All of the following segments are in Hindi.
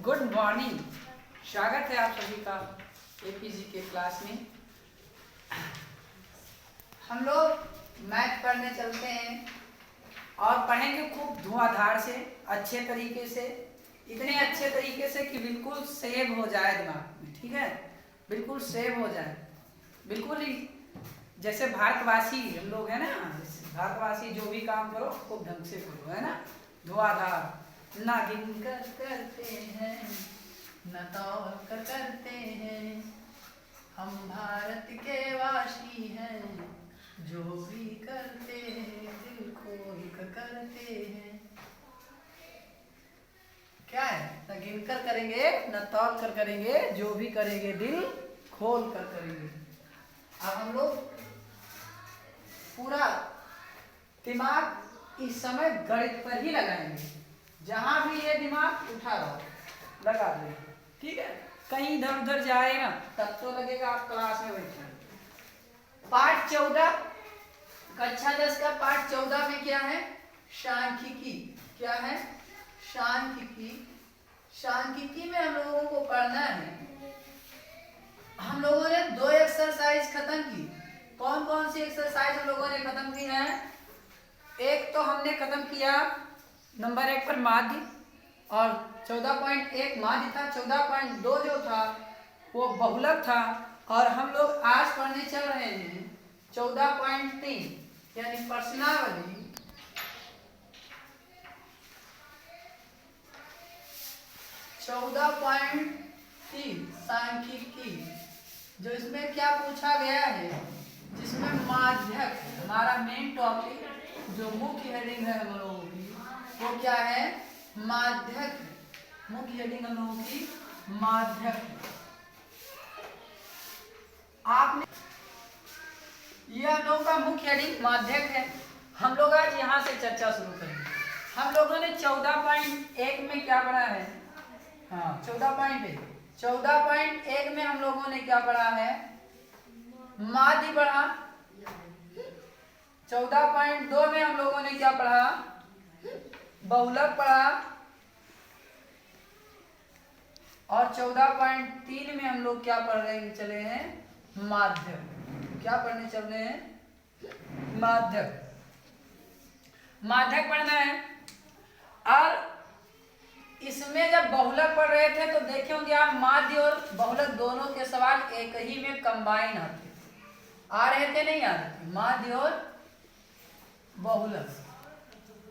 Good morning. स्वागत है आप सभी का एपीजी के क्लास में। हम लोग मैथ पढ़ने चलते हैं और पढ़ेंगे खूब धुआंधार से, अच्छे तरीके से, इतने अच्छे तरीके से कि बिल्कुल सेव हो जाए दिमाग में। ठीक है, बिल्कुल सेव हो जाए, बिल्कुल ही जैसे भारतवासी हम लोग हैं ना, भारतवासी जो भी काम करो खूब ढंग से करो, है ना। धुआंधार ना गिन कर करते हैं न तौल कर करते हैं, हम भारत के वासी हैं, जो भी करते हैं दिल खोल कर करते हैं। क्या है, न गिन कर करेंगे न तौल कर करेंगे, जो भी करेंगे दिल खोल कर करेंगे। अब हम लोग पूरा दिमाग इस समय गणित पर ही लगाएंगे। जहां भी ये दिमाग उठा रहो लगा दो, ठीक है। कहीं इधर उधर जाए ना तब तो लगेगा आप क्लास में बैठे। पाठ 14 कक्षा 10 का पाठ 14 में क्या है, सांख्यिकी। क्या है, सांख्यिकी। सांख्यिकी में हम लोगों को पढ़ना है। हम लोगों ने 2 एक्सरसाइज खत्म की। कौन कौन सी एक्सरसाइज हम लोगों ने खत्म की है? एक तो हमने खत्म किया नंबर 1 पर माध्य, और 14.1 माध्य था, 14.2 जो था वो बहुलक था। और हम लोग आज पढ़ने चल रहे हैं 14.3 यानी प्रश्नावली। 14.3 सांख्यिकी, जो इसमें क्या पूछा गया है, जिसमें माध्यक हमारा मेन टॉपिक जो मुख्य हेडिंग है हम लोगों की वो क्या है, माध्यक। मुख्य हेडिंग हम लोगों की माध्यक। आपने यह हम लोगों का मुख्य हेडिंग माध्यक है। हम लोग आज यहाँ से चर्चा शुरू करेंगे। हम लोगों ने 14.1 में क्या पढ़ा है, हाँ 14.1 में हम लोगों ने क्या पढ़ा है, माध्य पढ़ा। 14.2 में हम लोगों ने क्या पढ़ा, बहुलक पढ़ा। और 14.3 में हम लोग क्या पढ़ रहे चले हैं, माध्यक। क्या पढ़ने चल रहे हैं, माध्यक। माध्यक पढ़ना है। और इसमें जब बहुलक पढ़ रहे थे तो देखे होंगे आप, माध्य और बहुलक दोनों के सवाल एक ही में कंबाइन आते आ रहे थे, नहीं आ रहे थे। माध्य और बहुलक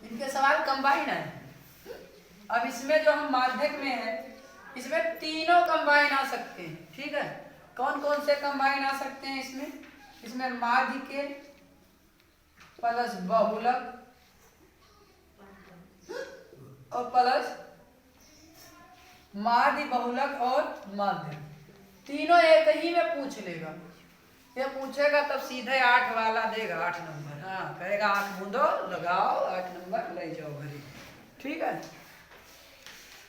इनके सवाल कंबाइन आए। अब इसमें जो हम माध्यक में है, इसमें तीनों कंबाइन आ सकते हैं। ठीक है, कौन कौन से कंबाइन आ सकते हैं इसमें माध्य के प्लस बहुलक और प्लस माध्य बहुलक और माध्य, तीनों एक ही में पूछ लेगा। ये पूछेगा तब सीधे 8 वाला देगा, 8 नंबर। हाँ, कहेगा 8 बूंदो लगाओ, 8 नंबर ले जाओ घरी। ठीक है,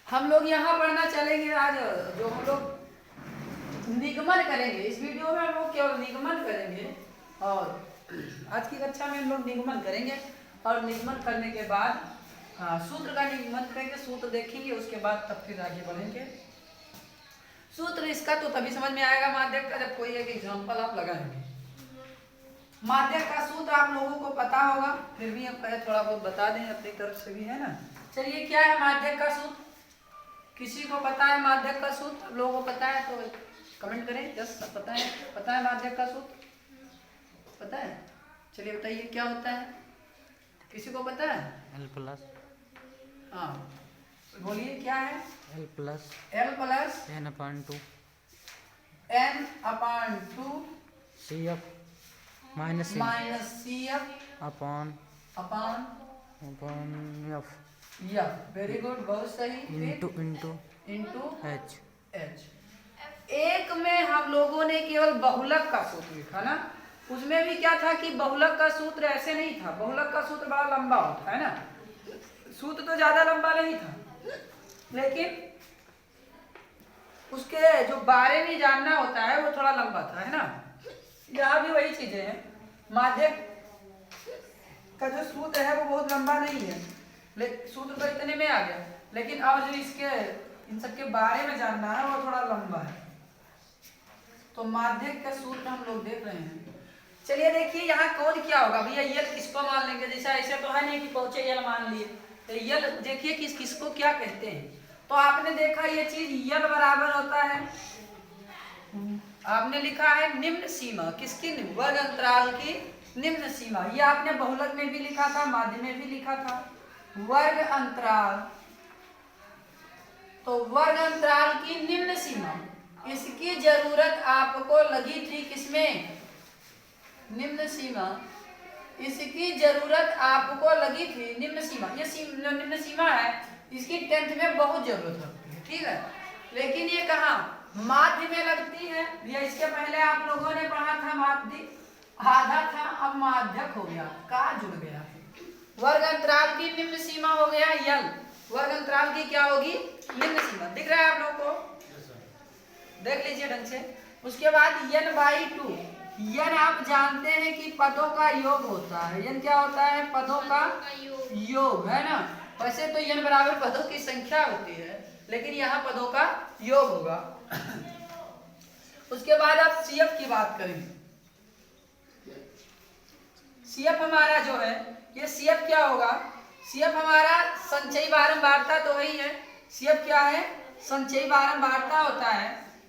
हम लोग यहाँ पढ़ना चलेंगे आज। जो हम लोग निगमन करेंगे इस वीडियो में, हम लोग केवल निगमन करेंगे। और आज की कक्षा में हम लोग निगमन करेंगे, और निगमन करने के बाद सूत्र का निगमन करेंगे। सूत्र देखेंगे, उसके बाद तब फिर आगे बढ़ेंगे। सूत्र इसका तो तभी समझ में आएगा माध्यक का, जब कोई एक एग्जांपल आप लगाएंगे। माध्यक का सूत्र आप लोगों को पता होगा, फिर भी हम थोड़ा बहुत बता दें अपनी तरफ से भी, है ना। चलिए, क्या है माध्यक का सूत्र? किसी को पता है माध्यक का सूत्र? आप लोगों को पता है तो कमेंट करें। यस, पता है माध्यक का सूत्र पता है? चलिए बताइए क्या होता है, किसी को पता है? L प्लस, हाँ बोलिए, क्या है? L plus n n/2 n/2 CF minus CF upon F very good, बहुत सही। Into H। एक में हम लोगों ने केवल बहुलक का सूत्र लिखा ना, उसमें भी क्या था कि बहुलक का सूत्र ऐसे नहीं था। बहुलक का सूत्र बड़ा लंबा होता है ना, सूत्र तो ज्यादा लंबा नहीं था, लेकिन उसके जो बारे में जानना होता है वो थोड़ा लंबा था, है ना। यहाँ भी वही चीजें हैं। माध्यक का जो सूत्र है वो बहुत लंबा नहीं है, सूत्र तो इतने में आ गया, लेकिन अब जो इसके इन सब के बारे में जानना है, वो थोड़ा लंबा है। तो माध्यक का सूत्र हम लोग देख रहे हैं। चलिए देखिए यहाँ कौन क्या होगा भैया, यल किसको मान लेंगे, जैसे ऐसे तो है नहीं कि पहुंचे यल मान लिए, तो यल देखिए किसको क्या कहते हैं। तो आपने देखा ये चीज यल बराबर होता है, आपने लिखा है निम्न सीमा, किसकी, वर्ग अंतराल की निम्न सीमा। ये आपने बहुलक में भी लिखा था, माध्य में भी लिखा था, वर्ग अंतराल। तो वर्ग अंतराल की निम्न सीमा, इसकी जरूरत आपको लगी थी किसमें, निम्न सीमा, इसकी जरूरत आपको लगी थी निम्न सीमा। ये निम्न सीमा है, इसकी 10th में बहुत जरूरत लगती है, ठीक है। लेकिन ये कहाँ, माध्य में लगती है। ये इसके पहले आप लोगों ने पढ़ा था माध्य आधा था, अब माध्यक हो गया, का जुड़ गया। वर्ग अंतराल की निम्न सीमा हो गया यल, वर्ग अंतराल की क्या होगी, निम्न सीमा। दिख रहा है आप लोगों को, देख लीजिए ढंग से। उसके बाद n/2, यन आप जानते हैं कि पदों का योग होता है। यन क्या होता है, पदों का योग, है ना। वैसे तो यन बराबर पदों की संख्या होती है, लेकिन यहाँ पदों का योग होगा। उसके बाद आप CF की बात करेंगे। CF हमारा जो है, ये CF क्या होगा, CF हमारा संचयी बारंबारता तो वही है। CF क्या है, संचयी बारंबारता होता है।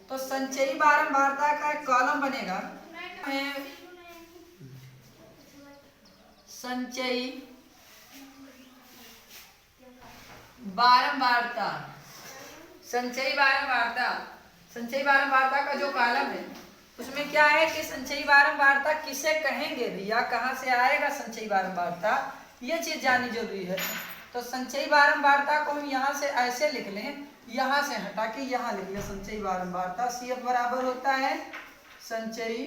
तो संचयी बारंबारता का एक कॉलम बनेगा, संचयी बारंबारता, संचयी बारंबारता, संचयी बारंबारता का जो कॉलम है उसमें क्या है कि संचयी बारंबारता किसे कहेंगे भैया, कहाँ से आएगा संचयी बारंबारता, ये चीज जाननी जरूरी है। तो संचयी बारंबारता को हम यहाँ से ऐसे लिख लें, यहाँ से हटा के यहाँ लिख लें संचयी बारंबारता। CF बराबर होता है संचयी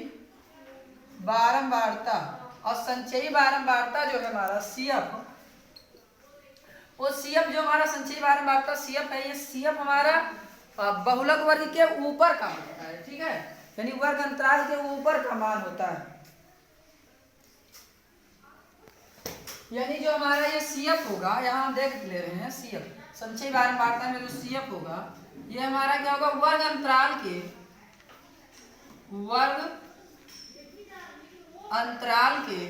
बारंबारता, और संचयी बारंबारता जो है हमारा CF, वो CF जो हमारा संचयी बारंबारता CF है, ये CF हमारा बहुलक वर्ग के ऊपर का होता है, ठीक है, यानी वर्ग अंतराल के ऊपर का मान होता है। यानी जो हमारा ये CF होगा, यहाँ हम देख ले रहे हैं CF, संचयी बारंबारता में जो CF होगा, ये हमारा क्या होगा, वर्ग अंतराल के, वर्ग अंतराल के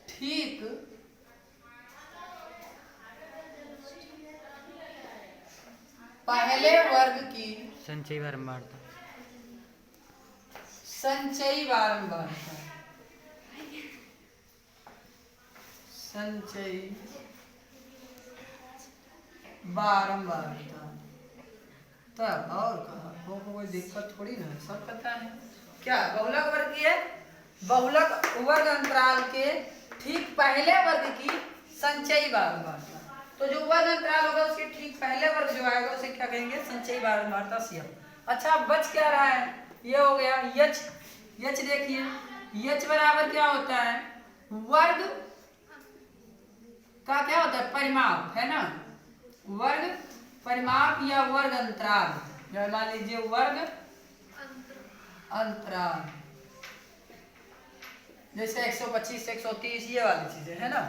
ठीक पहले वर्ग की संचयी बारंबारता, संचयी बारंबारता, संचयी बारंबारता। तब और कहा को कोई दिक्कत थोड़ी ना है, सब पता है। क्या बहुलक वर्ग की है, बहुलक वर्ग अंतराल के ठीक पहले वर्ग की संचयी बारंबारता। तो जो वर्ग अंतराल होगा उसके ठीक पहले वर्ग जो आएगा उसे क्या कहेंगे, संचयी बारंबारता CF। अच्छा बच क्या रहा है, ये हो गया यच। यच देखिए, यच बराबर क्या होता है, वर्ग का क्या होता है, परिमाप, है ना, वर्ग परिमाप या वर्ग अंतराल। मान लीजिए वर्ग अंतराल, जैसे 125 130 ये वाली चीजें, है ना।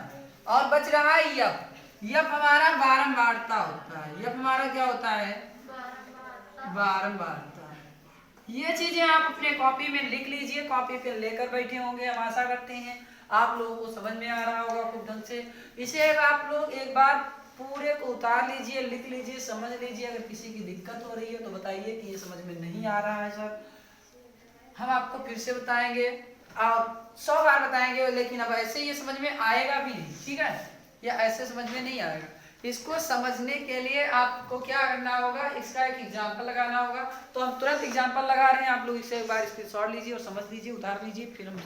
और बच रहा है यफ। यफ हमारा बारंबारता होता है। यफ हमारा क्या होता है, बारंबारता। ये चीजें आप अपने कॉपी में लिख लीजिए, कॉपी पे लेकर बैठे होंगे। हम आशा करते हैं आप लोगों को समझ में आ रहा होगा खूब ढंग से। इसे आप लोग एक बार पूरे को उतार लीजिए, लिख लीजिए, समझ लीजिए। अगर किसी की दिक्कत हो रही है तो बताइए कि ये समझ में नहीं आ रहा है सर, हम आपको फिर से बताएंगे और 100 बार बताएंगे, लेकिन अब ऐसे ये समझ में आएगा भी नहीं, ठीक है, या ऐसे समझ में नहीं आएगा। इसको समझने के लिए आपको क्या करना होगा, इसका एक एग्जाम्पल लगाना होगा। तो हम तुरंत एग्जाम्पल लगा रहे हैं, आप लोग इसे एक बार स्क्रीनशॉट लीजिए और समझ लीजिए, उतार लीजिए, फिर हम